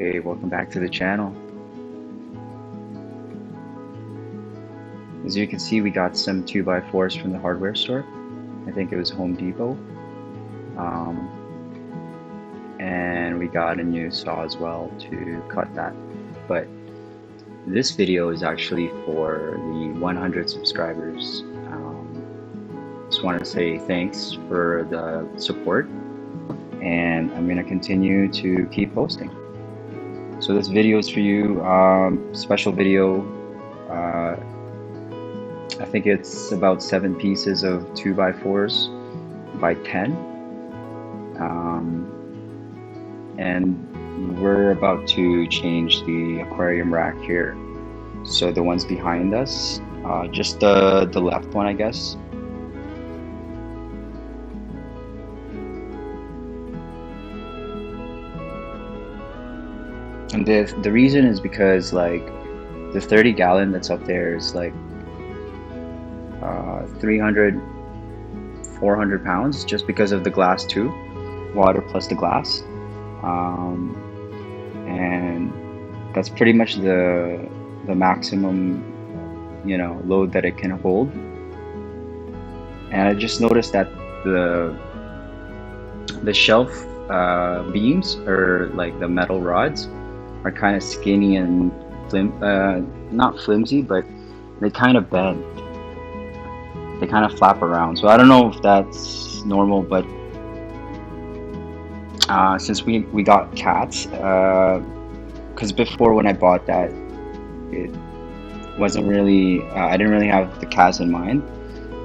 Hey, welcome back to the channel. As you can see, we got some 2x4s from the hardware store. I think it was Home Depot. Um, and we got a new saw as well to cut that. But this video is actually for the 100 subscribers. Just want to say thanks for the support, and I'm going to continue to keep posting. So this video is for you, special video. I think it's about 7 pieces of 2x4s by 10. And we're about to change the aquarium rack here. So the ones behind us, just the left one, I guess. And the reason is because like the 30 gallon that's up there is like 300, 400 pounds just because of the glass too, water plus the glass. And that's pretty much the maximum, load that it can hold. And I just noticed that the shelf beams, or like the metal rods, are kind of skinny and not flimsy, but they kind of bend. They kind of flap around. So I don't know if that's normal, but since we got cats, because before when I bought that, it wasn't really, I didn't really have the cats in mind.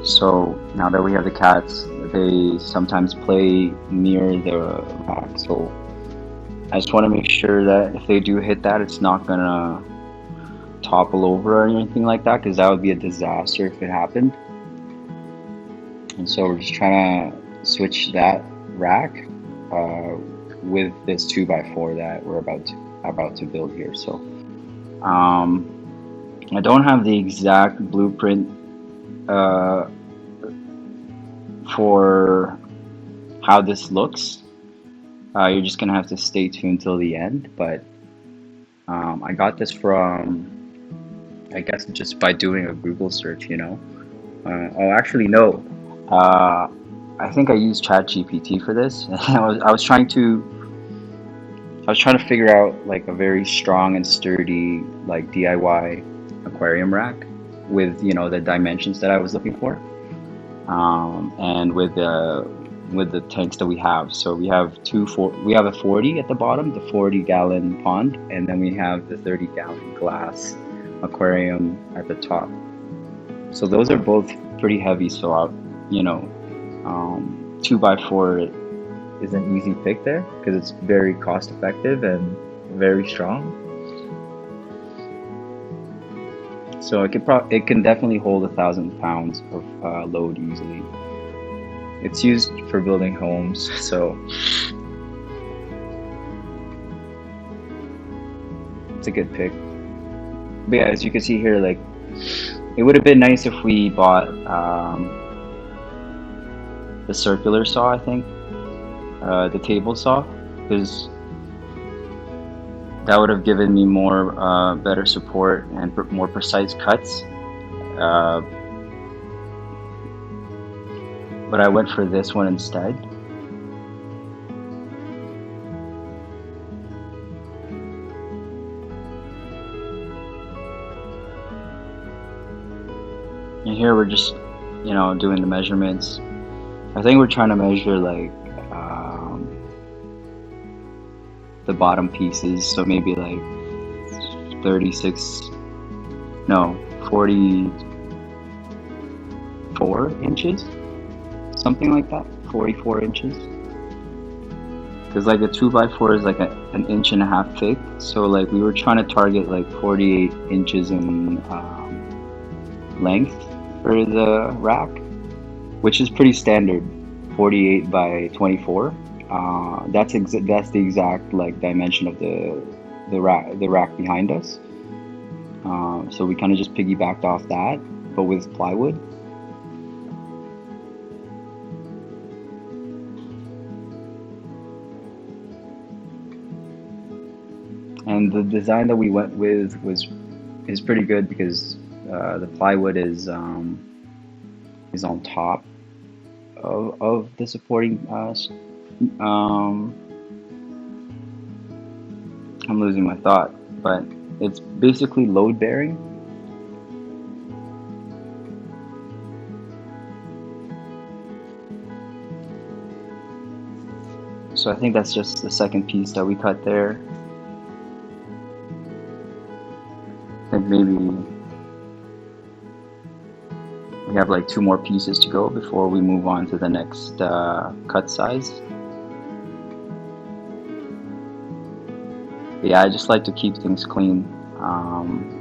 So now that we have the cats, they sometimes play near the rack. So I just want to make sure that if they do hit that, it's not gonna topple over or anything like that, because that would be a disaster if it happened. And so we're just trying to switch that rack with this 2x4 that we're about to build here. So I don't have the exact blueprint for how this looks. You're just gonna have to stay tuned till the end. But I got this from, I guess, just by doing a Google search. Oh, actually, no. I think I used ChatGPT for this. I was trying to figure out like a very strong and sturdy like DIY aquarium rack with the dimensions that I was looking for, and with the tanks that we have. So we have we have a 40 at the bottom, the 40-gallon pond, and then we have the 30-gallon glass aquarium at the top. So those are both pretty heavy. So 2x4 is an easy pick there because it's very cost effective and very strong. So it can definitely hold 1,000 pounds of load easily. It's used for building homes, so it's a good pick. But yeah, as you can see here, like, it would have been nice if we bought the circular saw, I think, the table saw, because that would have given me more better support and more precise cuts. But I went for this one instead. And here we're just, doing the measurements. I think we're trying to measure like the bottom pieces, so maybe like 44 inches, something like that, 44 inches. Because like a 2x4 is like an inch and a half thick, so like we were trying to target like 48 inches in length for the rack, which is pretty standard, 48 by 24. That's the exact like dimension of the rack behind us. So we kind of just piggybacked off that, but with plywood. And the design that we went with is pretty good because the plywood is on top of the supporting um, I'm losing my thought, but it's basically load bearing. So I think that's just the second piece that we cut there. I think maybe we have like two more pieces to go before we move on to the next cut size. But yeah, I just like to keep things clean.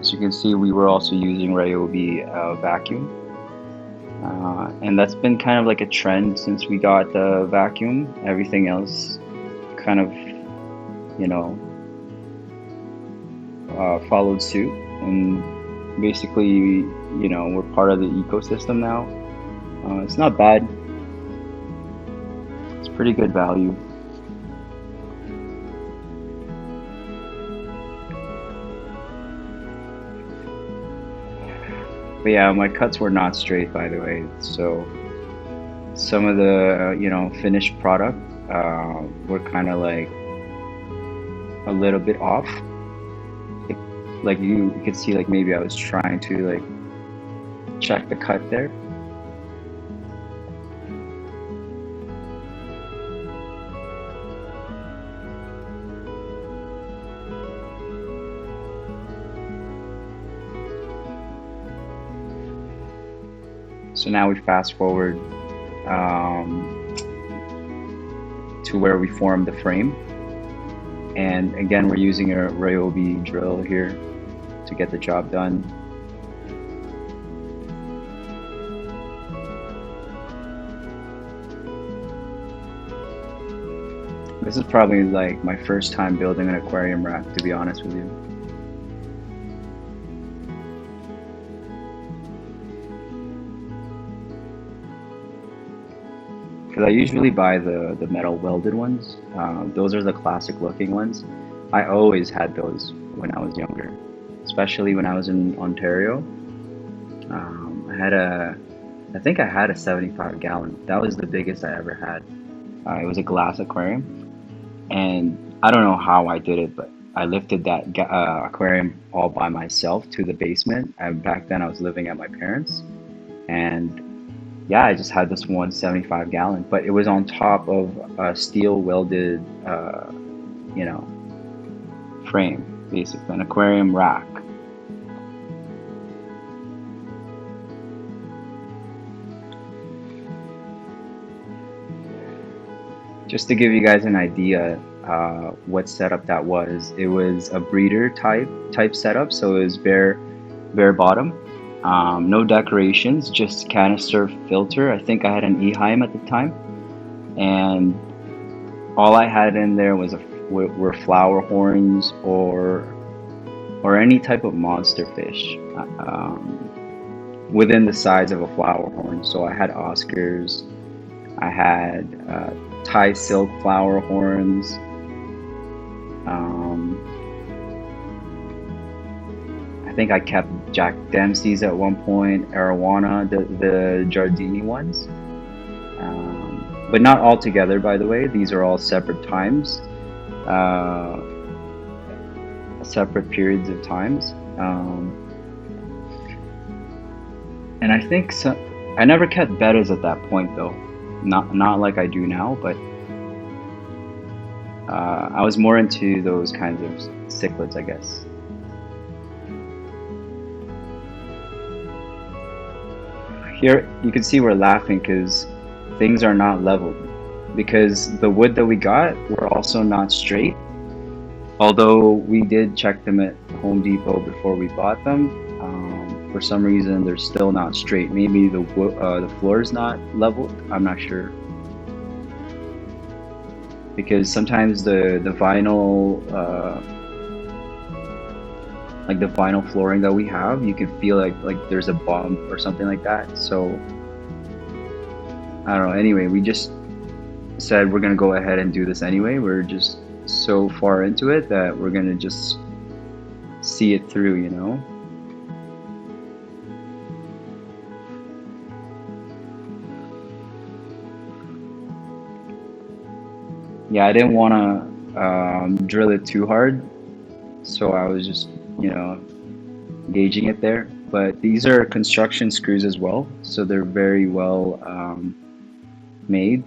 As you can see, we were also using Ryobi vacuum. And that's been kind of like a trend since we got the vacuum. Everything else kind of, you know, followed suit. And basically, you know, we're part of the ecosystem now. It's not bad. It's pretty good value. But yeah, my cuts were not straight, by the way. So some of the, you know, finished product were kind of like a little bit off. Like you could see, like maybe I was trying to like check the cut there. So now we fast forward to where we formed the frame. And again, we're using a Ryobi drill here to get the job done. This is probably like my first time building an aquarium rack, to be honest with you. Because I usually buy the metal welded ones. Those are the classic looking ones. I always had those when I was younger, especially when I was in Ontario. I think I had a 75 gallon. That was the biggest I ever had. It was a glass aquarium, and I don't know how I did it, but I lifted that aquarium all by myself to the basement. And back then I was living at my parents', and yeah, I just had this 175 gallon, but it was on top of a steel welded, you know, frame, basically, an aquarium rack. Just to give you guys an idea, what setup that was, it was a breeder type setup, so it was bare bottom. No decorations, just canister filter. I think I had an Eheim at the time, and all I had in there were flower horns or any type of monster fish within the size of a flower horn. So I had Oscars, I had Thai silk flower horns. I think I kept Jack Dempsey's at one point, Arowana, the Giardini ones. But not all together, by the way. These are all separate times, separate periods of times. And I think I never kept bettas at that point, though. Not like I do now, but I was more into those kinds of cichlids, I guess. Here you can see we're laughing because things are not leveled, because the wood that we got were also not straight. Although we did check them at Home Depot before we bought them, for some reason they're still not straight. Maybe the floor is not leveled. I'm not sure, because sometimes the vinyl, like the vinyl flooring that we have, you can feel like there's a bump or something like that. So I don't know. Anyway, we just said we're gonna go ahead and do this anyway. We're just so far into it that we're gonna just see it through, you know? Yeah, I didn't want to drill it too hard, so I was just, you know, gauging it there. But these are construction screws as well, so they're very well made.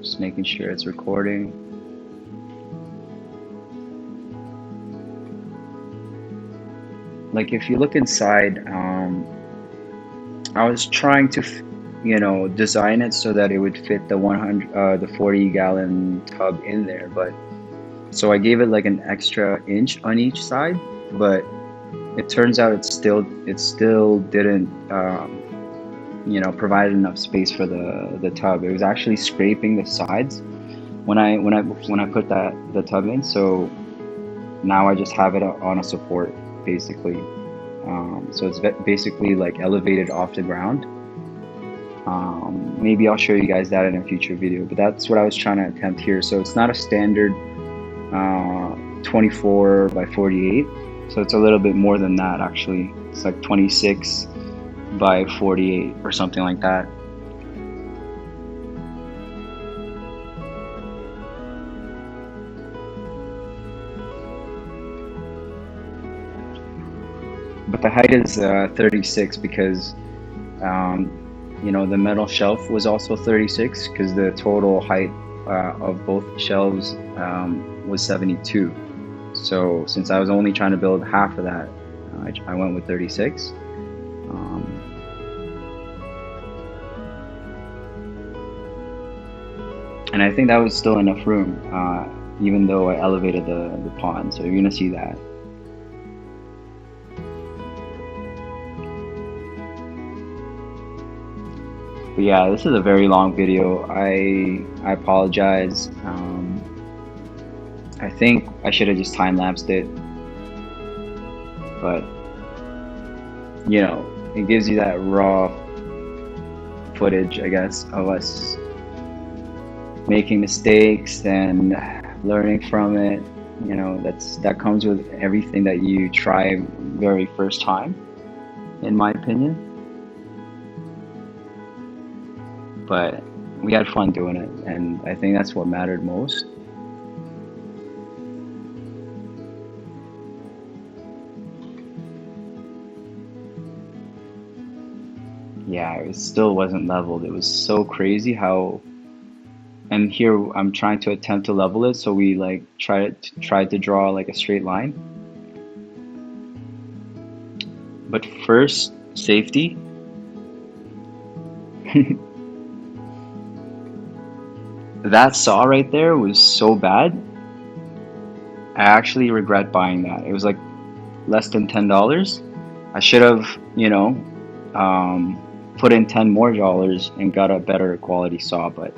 Just making sure it's recording. Like if you look inside, I was trying to, you know, design it so that it would fit the 40-gallon tub in there, but so I gave it like an extra inch on each side, but it turns out it still didn't you know, provide enough space for the tub. It was actually scraping the sides when I put the tub in. So now I just have it on a support basically. So it's basically like elevated off the ground. Maybe I'll show you guys that in a future video, but that's what I was trying to attempt here. So it's not a standard 24 by 48, so it's a little bit more than that actually. It's like 26 by 48 or something like that. But the height is 36 because you know, the metal shelf was also 36 because the total height of both shelves was 72. So since I was only trying to build half of that, I went with 36. And I think that was still enough room, even though I elevated the pond. So you're gonna see that. But yeah, this is a very long video. I apologize. I think I should have just time-lapsed it, but you know, it gives you that raw footage, I guess, of us making mistakes and learning from it. You know, that comes with everything that you try very first time, in my opinion. But we had fun doing it, and I think that's what mattered most. Yeah, it still wasn't leveled. It was so crazy how, and here I'm trying to attempt to level it, so we like tried to draw like a straight line. But first, safety. That saw right there was so bad. I actually regret buying that. It was like less than $10. I should have, you know, put in $10 more and got a better quality saw, but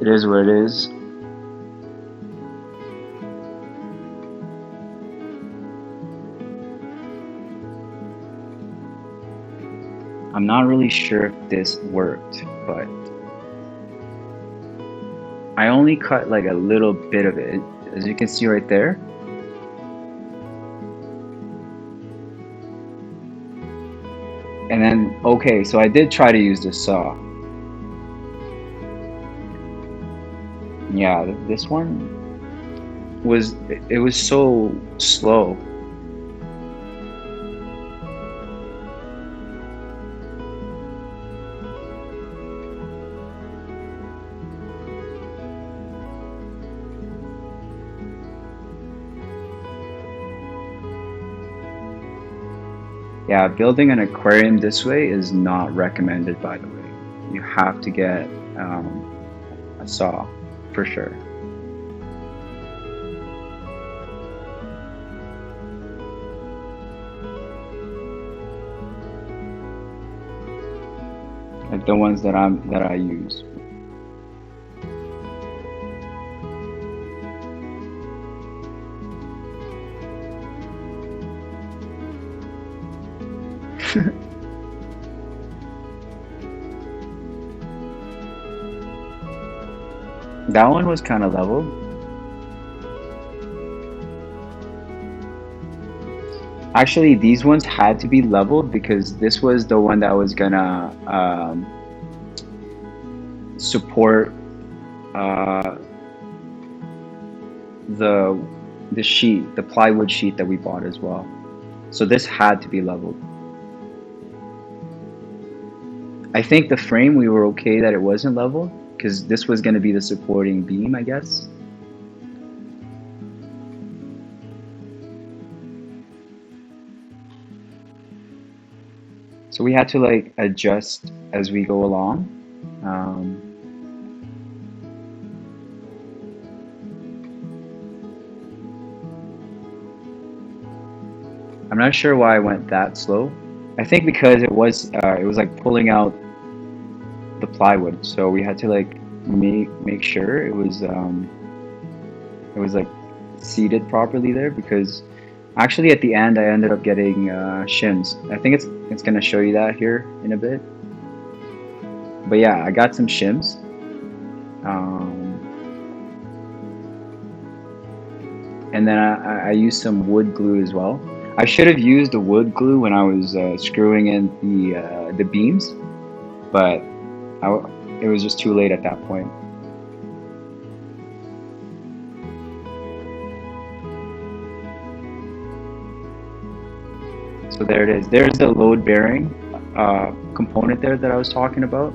it is what it is. I'm not really sure if this worked, but I only cut like a little bit of it, as you can see right there. And then, okay, so I did try to use the saw. Yeah, this one it was so slow. Yeah, building an aquarium this way is not recommended, by the way. You have to get a saw for sure. Like the ones that I use. That one was kind of leveled. Actually, these ones had to be leveled because this was the one that was gonna support uh, the the sheet, the plywood sheet that we bought as well. So this had to be leveled. I think the frame we were okay that it wasn't leveled because this was going to be the supporting beam, I guess. So we had to like adjust as we go along. Um, I'm not sure why I went that slow. I think because it was like pulling out the plywood, so we had to like make sure it was like seated properly there because actually at the end I ended up getting shims. I think it's gonna show you that here in a bit. But yeah, I got some shims. Um, and then I used some wood glue as well. I should have used the wood glue when I was screwing in the beams, but it was just too late at that point. So there it is. There's the load bearing component there that I was talking about.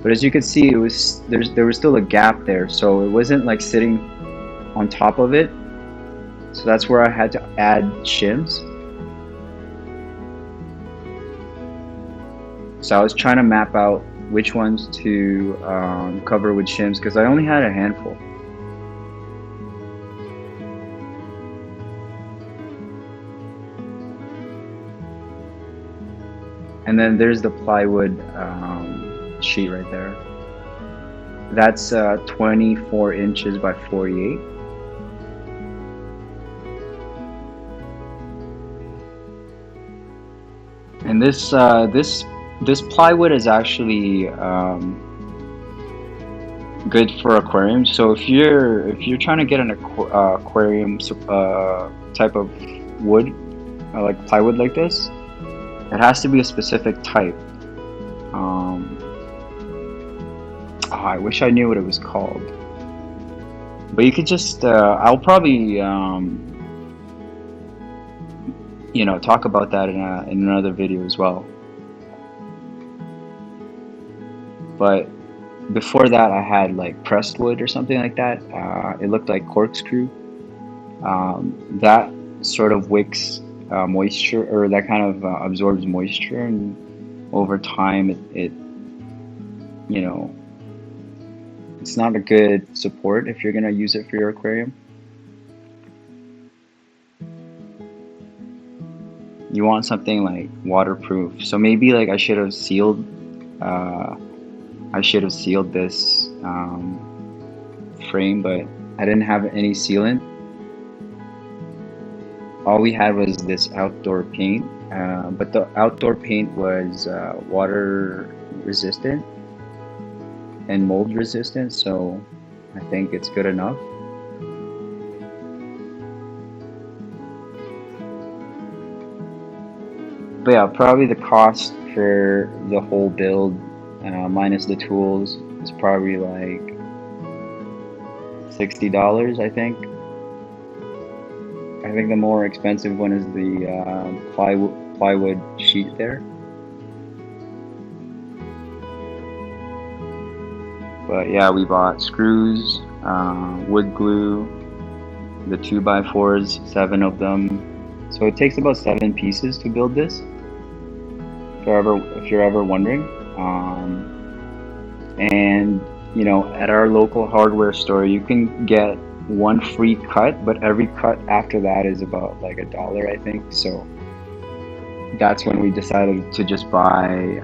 But as you can see, there was still a gap there, so it wasn't like sitting on top of it. So that's where I had to add shims. So I was trying to map out which ones to cover with shims because I only had a handful. And then there's the plywood sheet right there. That's 24 inches by 48. And this plywood is actually good for aquariums. So if you're trying to get an aquarium type of wood, like plywood like this, it has to be a specific type. Oh, I wish I knew what it was called. But you could just, I'll probably, you know, talk about that in another video as well. But before that, I had like pressed wood or something like that. It looked like corkscrew. That sort of wicks moisture, or that kind of absorbs moisture, and over time, it you know, it's not a good support if you're gonna use it for your aquarium. You want something like waterproof. So maybe like uh, I should have sealed this frame, but I didn't have any sealant. All we had was this outdoor paint, but the outdoor paint was water resistant and mold resistant, so I think it's good enough. But yeah, probably the cost for the whole build, minus the tools, is probably like $60, I think. I think the more expensive one is the plywood sheet there. But yeah, we bought screws, wood glue, the 2x4s, 7 of them. So it takes about 7 pieces to build this. If you're ever wondering. And you know, at our local hardware store, you can get one free cut, but every cut after that is about like $1, I think. So that's when we decided to just buy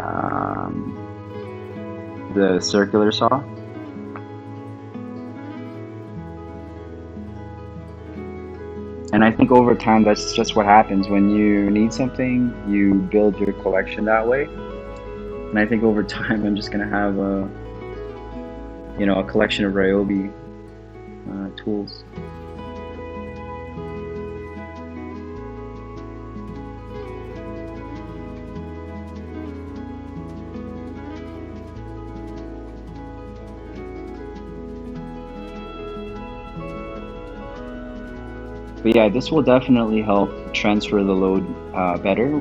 the circular saw. And I think over time, that's just what happens. When you need something, you build your collection that way. And I think over time, I'm just gonna have a collection of Ryobi tools. But yeah, this will definitely help transfer the load better.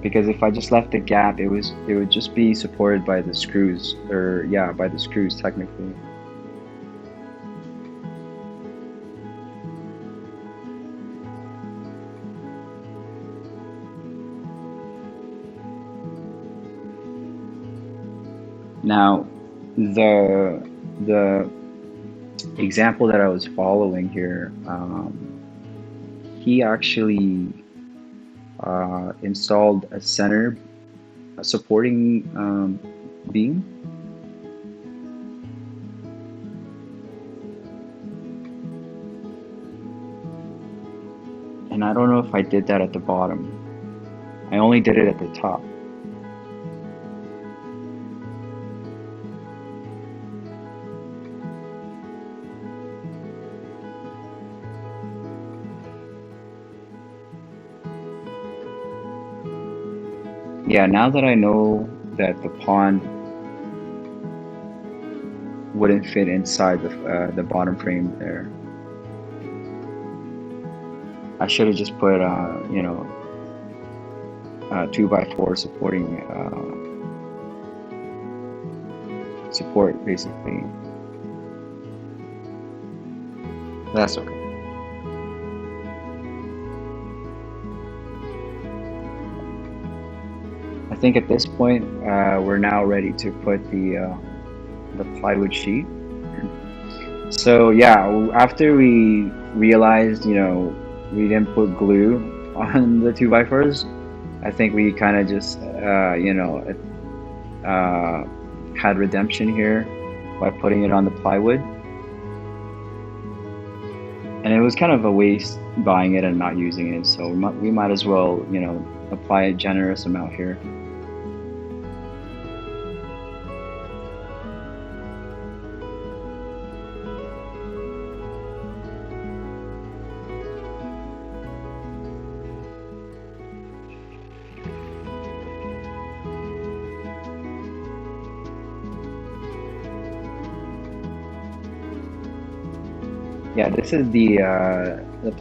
Because if I just left the gap, it would just be supported by the screws, or yeah, by the screws technically. Now, the example that I was following here, he actually installed a supporting beam. And I don't know if I did that at the bottom. I only did it at the top. Yeah, now that I know that the pond wouldn't fit inside the bottom frame there, I should have just put 2x4 supporting support basically. That's okay. I think at this point we're now ready to put the plywood sheet. So yeah, after we realized, we didn't put glue on the 2x4s, I think we kind of just, had redemption here by putting it on the plywood. And it was kind of a waste buying it and not using it, so we might as well, apply a generous amount here. Yeah, this is the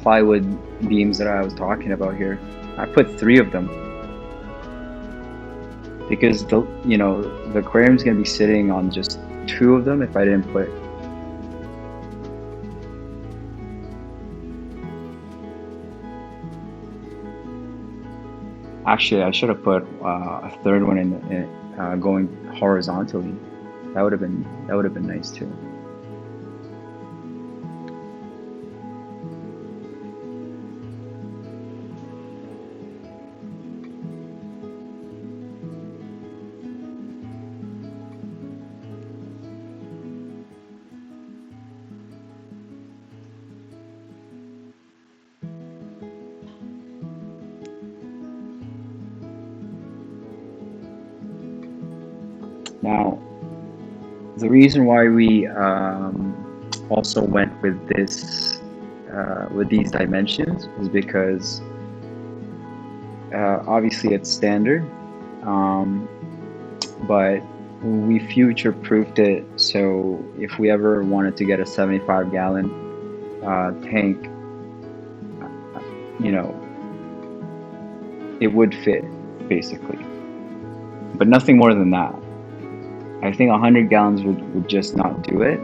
plywood beams that I was talking about here. I put 3 of them because the aquarium's gonna be sitting on just 2 of them if I didn't put. Actually, I should have put a 3rd one in going horizontally. That would have been nice too. Now, the reason why we also went with with these dimensions is because obviously it's standard, but we future-proofed it, so if we ever wanted to get a 75-gallon tank, it would fit basically, but nothing more than that. I think 100 gallons would just not do it.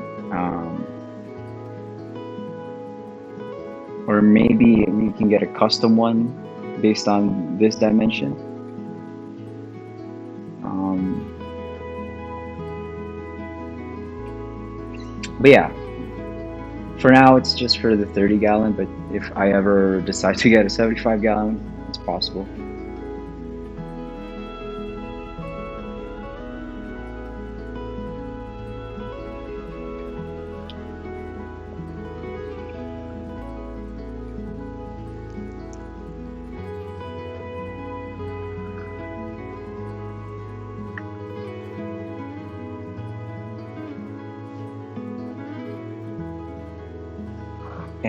Or maybe we can get a custom one based on this dimension. But yeah, for now it's just for the 30-gallon, but if I ever decide to get a 75-gallon, it's possible.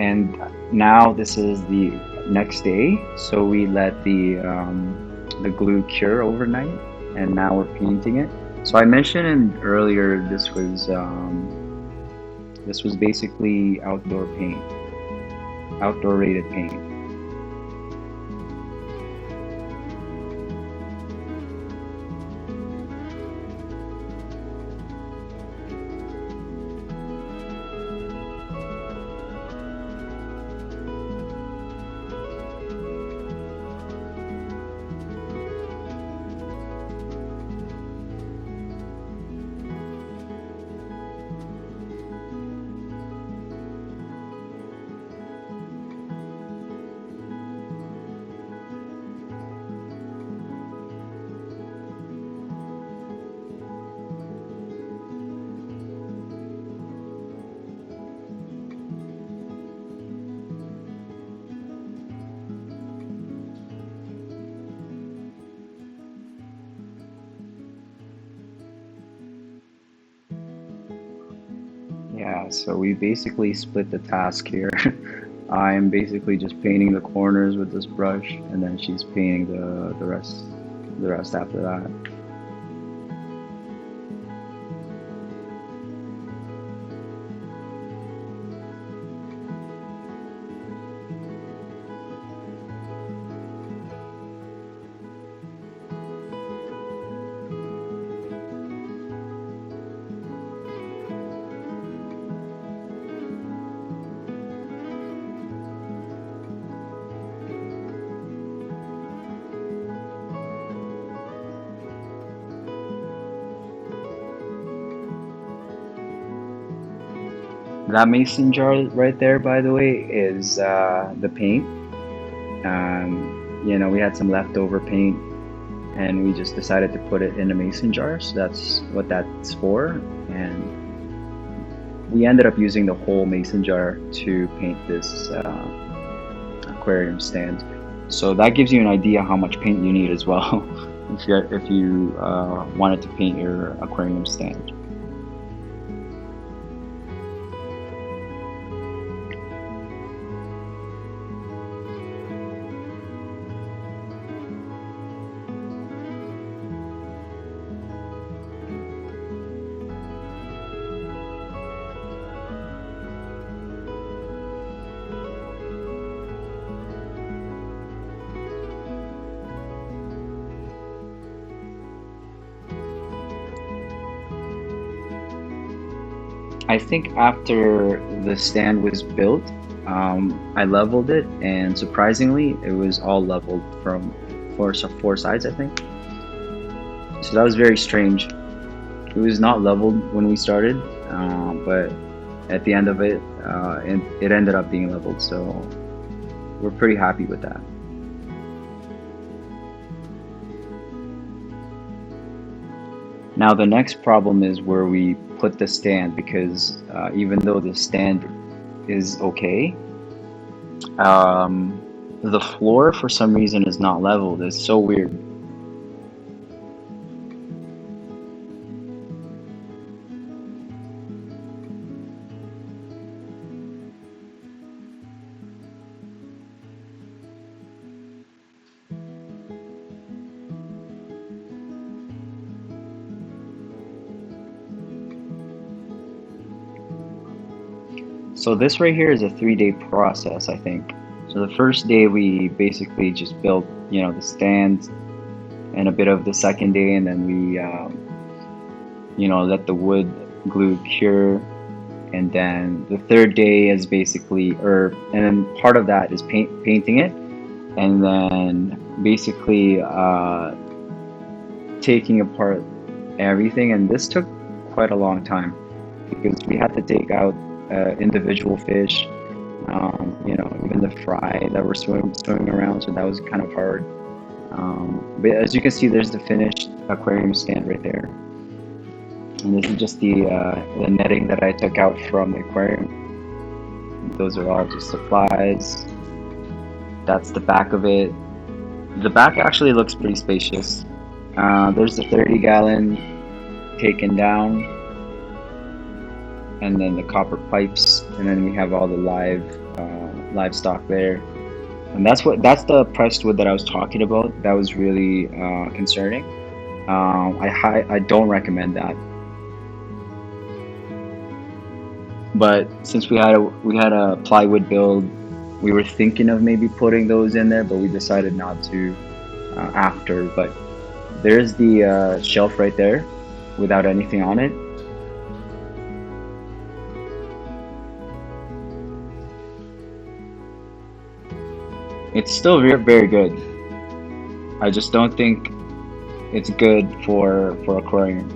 And now this is the next day, so we let the glue cure overnight, and now we're painting it. So I mentioned earlier this was basically outdoor paint, outdoor rated paint. Yeah, so we basically split the task here. I'm basically just painting the corners with this brush, and then she's painting the rest after that. That mason jar right there, by the way, is the paint. We had some leftover paint, and we just decided to put it in a mason jar. So that's what that's for. And we ended up using the whole mason jar to paint this aquarium stand. So that gives you an idea how much paint you need as well if you wanted to paint your aquarium stand. I think after the stand was built, I leveled it, and surprisingly, it was all leveled from four sides, I think. So that was very strange. It was not leveled when we started, but at the end of it ended up being leveled. So we're pretty happy with that. Now the next problem is where we put the stand, because even though the stand is okay, the floor for some reason is not leveled. It's so weird. So this right here is a 3-day process, I think. So the first day we basically just built, the stand, and a bit of the second day, and then we let the wood glue cure, and then the third day is basically, and then part of that is painting it, and then basically taking apart everything. And this took quite a long time because we had to take out individual fish, even the fry that were swimming around, so that was kind of hard. But as you can see, there's the finished aquarium stand right there. And this is just the netting that I took out from the aquarium. Those are all just supplies. That's the back of it. The back actually looks pretty spacious. There's the 30-gallon taken down. and then the copper pipes, and then we have all the livestock there. And that's the pressed wood that I was talking about. That was really concerning. I don't recommend that. But since we had a plywood build, we were thinking of maybe putting those in there, but we decided not to after. But there's the shelf right there without anything on it. It's still very good. I just don't think it's good for aquarium.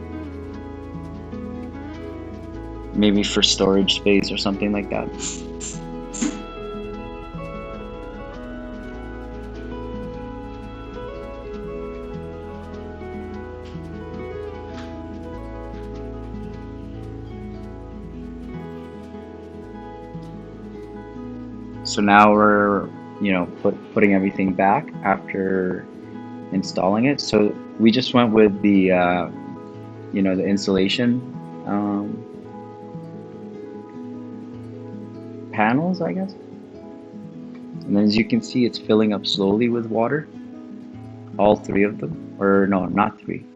Maybe for storage space or something like that. So now we're, putting everything back after installing it. So we just went with the insulation um, panels, I guess. And then as you can see, it's filling up slowly with water. All three of them, or no, not three.